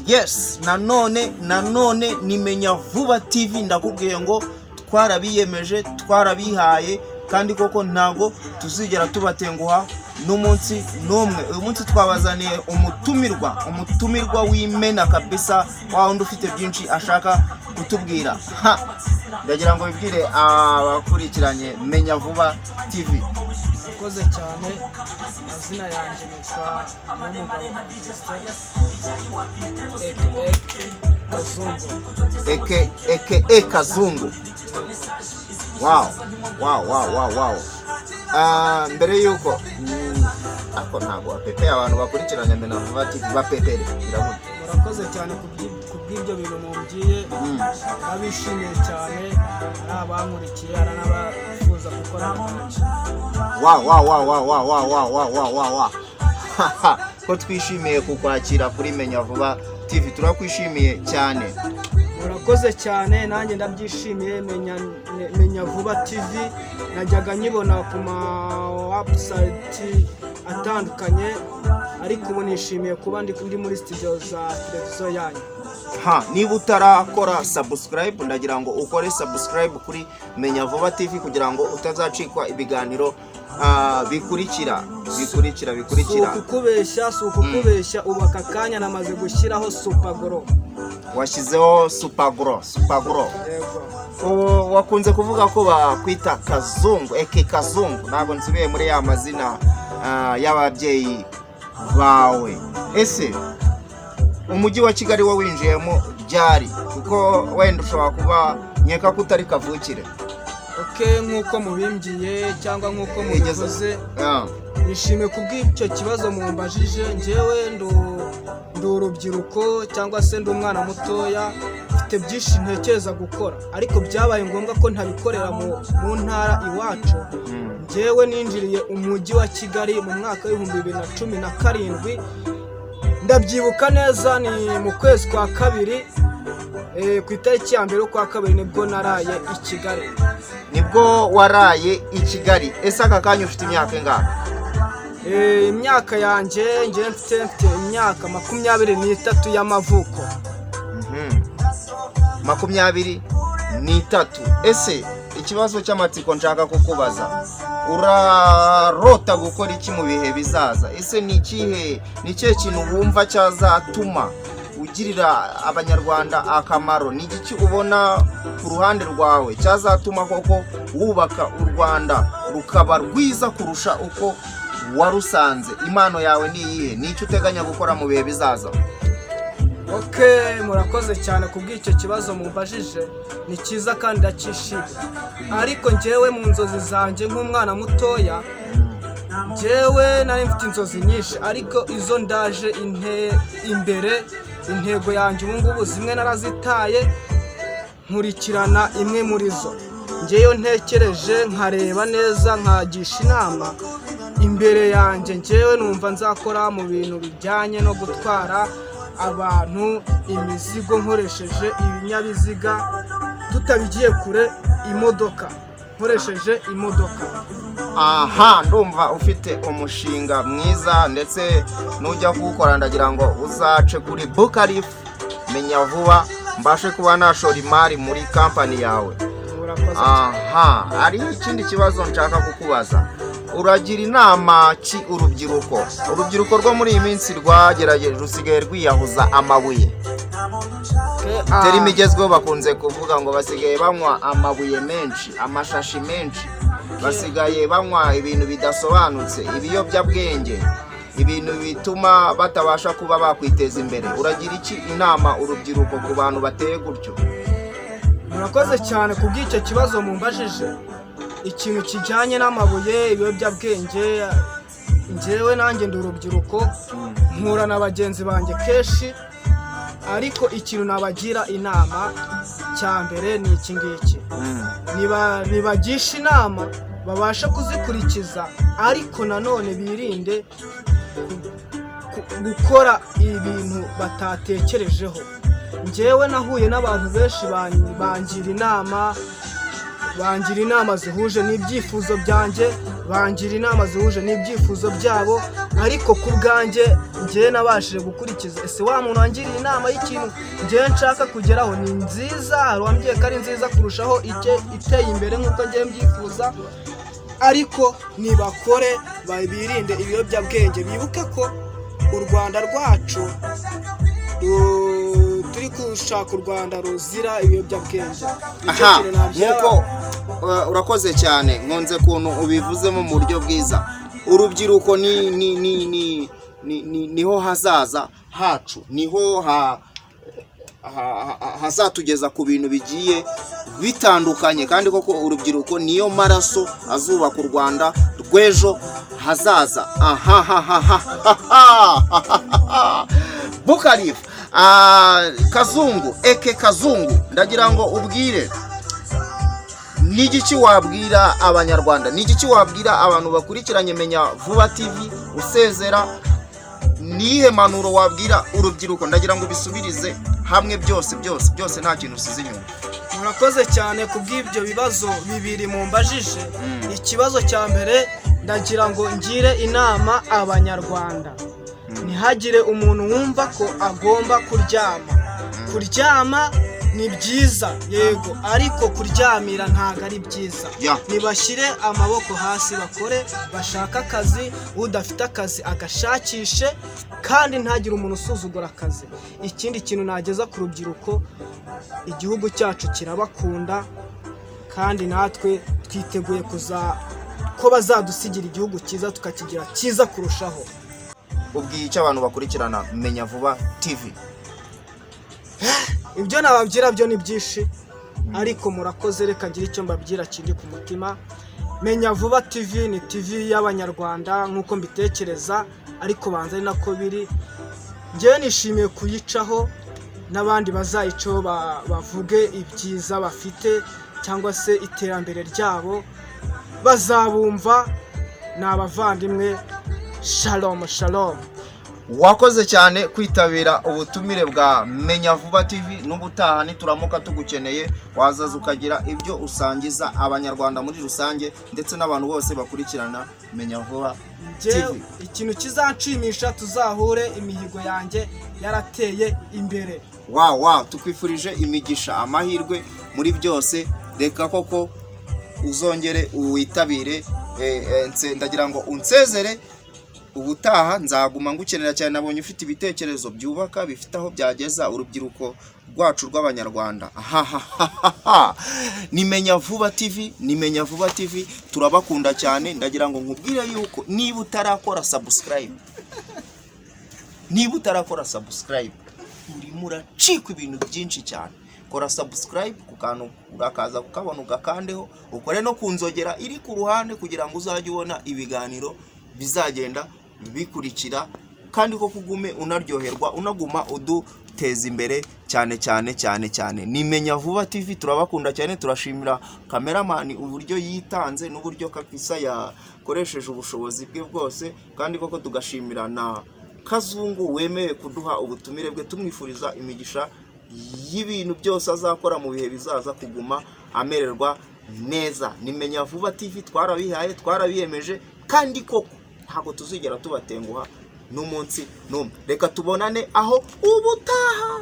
Yes, nanone nimenya vuba TV ndakubwiye ngo twarabiyemeje, twarabihaye kandi koko ntago tuzigera tubatenguha n'umunsi n'umwe. Uyu munsi twabazaniye umutumirwa w'imena kabisa, wundi ufite byinshi ashaka kutubwira. Ndagira ngo bibwire abakurikiranye Menya Vuba TV. Koze cyane, azina yanjye nitwa Kazungu. Kazungu. Wow. Mbere yuko ako ntago apepeye abantu bakurikiranye Menya Vuba TV bapepere biravuga. Murakoze cyane kubw'ibyo bintu mumbwiye, abishimiye cyane, abankurikiye n'abafuza gukora nanje. Wow. Ko twishimiye kukwakira kuri Menya Vuba TV, turakwishimiye cyane. Murakoze cyane, nanjye ndabyishimiye. Menya Vuba TV najyaga nyibona ku ma website atandukanye, ariko ubu nishimiye kuba ndi muri studio za televiziyo yanyu. Niba utarakora subscribe, ndagira ngo ukore subscribe kuri Menya Vuba TV kugira ngo utazacikwa ibiganiro bikurikira. Ukukubeshya ubu aka kanya namaze gushyiraho Supagro. Washyizeho Supagro. Wakunze kuvuga ko bakwita Kazungu, Kazungu. Ntabwo nsibiye muri ya mazina y'ababyeyi bawe. Ese umujyi wa Kigali wo winjiyemo byari kuko wenda ushobora kuba nkeka ko utari kavukire? Nk'uko mubimbyiye cyangwa nk'uko mubivuze, nishimiye kubw'icyo kibazo mumbajije. Njyewe ndi urubyiruko cyangwa se ndi umwana mutoya, mfite byinshi ntekereza gukora, ariko byabaye ngombwa ko ntabikorera mu ntara iwacu. Njyewe ninjiriye umujyi wa Kigali mu mwaka w'2017, ndabyibuka neza, ni mu kwezi kwa kabiri, ku itariki ya mbere kwa kabiri nibwo naraye i Kigali. Nibwo waraye i Kigali. Ese aka kanya ufite imyaka ingahe? Imyaka yanjye mfite imyaka 23 y'amavuko. 23. Ese ikibazo cy'amatsiko nshaka kukubaza, urarota gukora iki mu bihe bizaza? Ese ni ikihe kintu wumva cyazatuma ugirira abanyarwanda akamaro? Ni iki ubona ku ruhande rwawe cyazatuma koko wubaka u Rwanda rukaba rwiza kurusha uko warusanze? Impano yawe ni iyihe? Ni iki uteganya gukora mu bihe bizaza? Murakoze cyane kubw'icyo kibazo mumbajije, ni cyiza kandi ndakishimiye. Ariko njyewe mu nzozi zanjye nk'umwana mutoya, njyewe nari mfite inzozi nyinshi, ariko izo ndaje imbere. Intego yanjye ubu ngubu zimwe narazitaye, nkurikirana imwe muri zo. Njyewe ntekereje nkareba neza, nkagisha inama imbere yanjye. Njyewe numva nzakora mu bintu bijyanye no gutwara abantu imizigo nkoresheje ibinyabiziga, tutabigiye kure, imodoka, nkoresheje imodoka. Ndumva ufite umushinga mwiza, ndetse nujya kuwukora ndagira ngo uzace kuri Bukarif Menya Vuba, mbashe kuba nashora imari muri kampani yawe. Ari ikindi kibazo nshaka kukubaza. Uragira inama ki urubyiruko rwo muri iyi minsi rwagerageje rusigaye rwiyahuza amabuye? Terimi igezweho bakunze kuvuga ngo basigaye banywa amabuye menshi, amashashi menshi, basigaye banywa ibintu bidasobanutse, ibiyobyabwenge, ibintu bituma batabasha kuba bakwiteza imbere. Uragira iki inama urubyiruko ku bantu bateye gutyo? Murakoze cyane kubw'icyo kibazo mumbajije. Ikintu kijyanye n'amabuye, ibiyobyabwenge, njyewe nanjye ndi urubyiruko, mpura na bagenzi banjye kenshi, ariko ikintu nabagira inama cya mbere ni iki ngiki: nibagisha inama babasha kuzikurikiza, ariko nanone birinde gukora ibintu batatekerejeho. Njyewe nahuye n'abantu benshi bangira inama bangira inama zihuje n'ibyifuzo byanjye, bangira inama zihuje n'ibyifuzo byabo, ariko ku bwanjye njye nabashije gukurikiza. Ese wa muntu wangiriye inama y'ikintu njye nshaka kugeraho ni nziza, hari uwambwiye ko ari nziza kurushaho iteye imbere nk'uko njye mbyifuza, ariko nibakore birinde ibiyobyabwenge, bibuke ko u Rwanda rwacu turi gushaka u Rwanda ruzira ibiyobyabwenge. Nk'uko urakoze cyane, nkunze kuntu ubivuzemo mu buryo bwiza. Urubyiruko niho hazaza hacu, niho hazatugeza ku bintu bigiye bitandukanye, kandi koko urubyiruko niyo maraso azubaka u Rwanda rw'ejo hazaza. Bukarifu Kazungu Kazungu, ndagira ngo ubwire n'igiki wabwira abanyarwanda, n'igiki wabwira abantu bakurikiranye Menya Vuba TV usezera, nihe manuro wabwira urubyiruko? Ndagira ngo bisubirize hamwe byose nta kintu usize inyuma. Murakoze cyane kubw'ibyo bibazo bibiri mumbajije. Ikibazo cya mbere ndagira ngo ngire inama abanyarwanda, ntihagire umuntu wumva ko agomba kuryama ni byiza yego, ariko kuryamira ntago ari byiza. Nibashyire amaboko hasi, bakore, bashaka akazi, udafite akazi agashakishe, kandi ntagire umuntu usuzugura akazi. Ikindi kintu nageza ku rubyiruko, igihugu cyacu kirabakunda, kandi natwe twiteguye ko bazadusigira igihugu cyiza, tukakigira cyiza kurushaho. Ubwiye icyo abantu bakurikirana Menya Vuba TV? Ibyo nababwira byo ni byinshi, ariko murakoze, reka ngire icyo mbabwira kindi ku mutima. Menya Vuba TV ni TV y'abanyarwanda nk'uko mbitekereza, ariko banza ari nako biri. Njyewe nishimiye kuyicaho, n'abandi bazayicaho bavuge ibyiza bafite cyangwa se iterambere ryabo, bazabumva. Ni abavandimwe. Shalom shalom. Wakoze cyane kwitabira ubutumire bwa Menya Vuba TV. N'ubutaha nituramuka tugukeneye wazaza ukagira ibyo usangiza abanyarwanda muri rusange, ndetse n'abantu bose bakurikirana Menya Vuba TV. Ikintu kizanshimisha, tuzahure imihigo yanjye yarateye imbere. Tukwifurije imigisha, amahirwe muri byose. Reka koko uzongere witabire. Ndagira ngo unsezere. Ubutaha nzaguma ngukenera cyane. Nabonye ufite ibitekerezo byubaka, bifite aho byageza urubyiruko rwacu rw'abanyarwanda. Ni Menya Vuba TV, ni Menya Vuba TV, turabakunda cyane. Ndagira ngo nkubwire yuko niba utarakora subscribe, urimo uracika ibintu byinshi cyane. Kora subscribe ku kantu urakaza kukabona ugakandeho, ukore no kunzogera iri ku ruhande, kugira ngo uzajye ubona ibiganiro bizagenda bikurikira, kandi ko kugume unaryoherwa, unaguma uduteza imbere cyane. Ni Menya Vuba TV, turabakunda cyane. Turashimira cameraman uburyo yitanze n'uburyo kabisa yakoresheje ubushobozi bwe bwose, kandi koko tugashimira na Kazungu wemeye kuduha ubutumire bwe. Tumwifuriza imigisha y'ibintu byose azakora mu bihe bizaza, kuguma amererwa neza. Ni Menya Vuba TV, twarabihaye, twarabiyemeje, kandi koko ntabwo tuzigera tubatenguha n'umunsi n'umwe. Reka tubonane aho ubutaha.